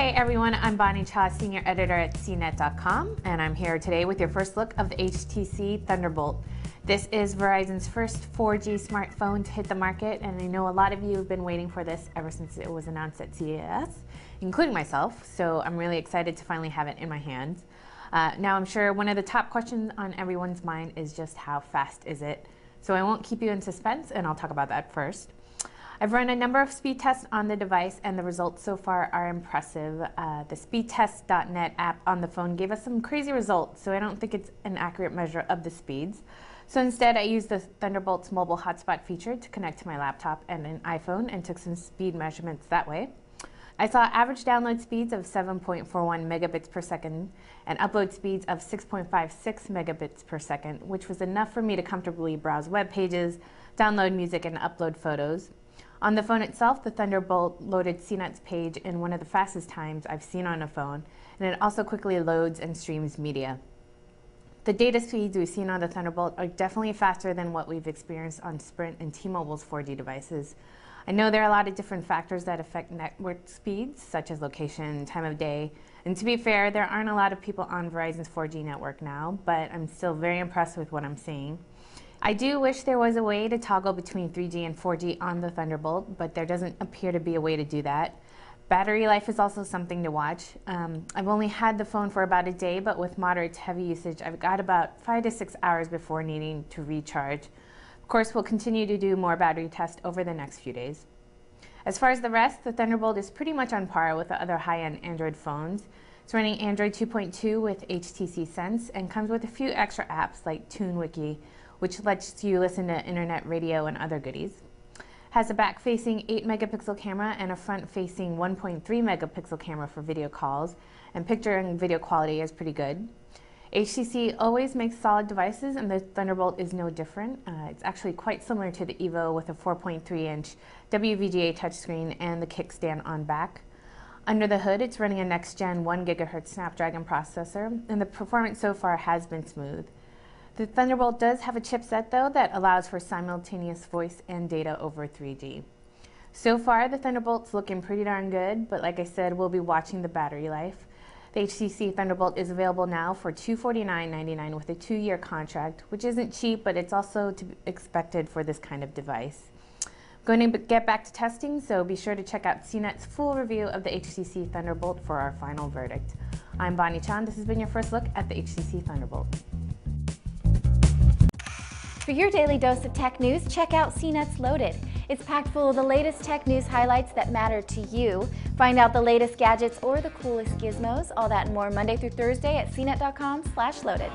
Hey everyone, I'm Bonnie Cha, Senior Editor at CNET.com, and I'm here today with your first look of the HTC Thunderbolt. This is Verizon's first 4G smartphone to hit the market, and I know a lot of you have been waiting for this ever since it was announced at CES, including myself, so I'm really excited to finally have it in my hands. Now I'm sure one of the top questions on everyone's mind is just how fast is it? So I won't keep you in suspense, and I'll talk about that first. I've run a number of speed tests on the device, and the results so far are impressive. The speedtest.net app on the phone gave us some crazy results, so I don't think it's an accurate measure of the speeds. So instead, I used the Thunderbolt's mobile hotspot feature to connect to my laptop and an iPhone and took some speed measurements that way. I saw average download speeds of 7.41 megabits per second and upload speeds of 6.56 megabits per second, which was enough for me to comfortably browse web pages, download music, and upload photos. On the phone itself, the Thunderbolt loaded CNET's page in one of the fastest times I've seen on a phone, and it also quickly loads and streams media. The data speeds we've seen on the Thunderbolt are definitely faster than what we've experienced on Sprint and T-Mobile's 4G devices. I know there are a lot of different factors that affect network speeds, such as location, time of day, and to be fair, there aren't a lot of people on Verizon's 4G network now, but I'm still very impressed with what I'm seeing. I do wish there was a way to toggle between 3G and 4G on the Thunderbolt, but there doesn't appear to be a way to do that. Battery life is also something to watch. I've only had the phone for about a day, but with moderate to heavy usage, I've got about 5 to 6 hours before needing to recharge. Of course, we'll continue to do more battery tests over the next few days. As far as the rest, the Thunderbolt is pretty much on par with the other high-end Android phones. It's running Android 2.2 with HTC Sense and comes with a few extra apps like TuneWiki, which lets you listen to internet radio and other goodies. Has a back-facing 8 megapixel camera and a front-facing 1.3 megapixel camera for video calls, and picture and video quality is pretty good. HTC always makes solid devices, and the Thunderbolt is no different. It's actually quite similar to the Evo with a 4.3-inch WVGA touchscreen and the kickstand on back. Under the hood, it's running a next-gen 1 GHz Snapdragon processor, and the performance so far has been smooth. The Thunderbolt does have a chipset, though, that allows for simultaneous voice and data over 3G. So far, the Thunderbolt's looking pretty darn good, but like I said, we'll be watching the battery life. The HTC Thunderbolt is available now for $249.99 with a 2-year contract, which isn't cheap, but it's also to be expected for this kind of device. I'm going to get back to testing, so be sure to check out CNET's full review of the HTC Thunderbolt for our final verdict. I'm Bonnie Chan. This has been your first look at the HTC Thunderbolt. For your daily dose of tech news, check out CNET's Loaded. It's packed full of the latest tech news highlights that matter to you. Find out the latest gadgets or the coolest gizmos, all that and more Monday through Thursday at cnet.com/loaded.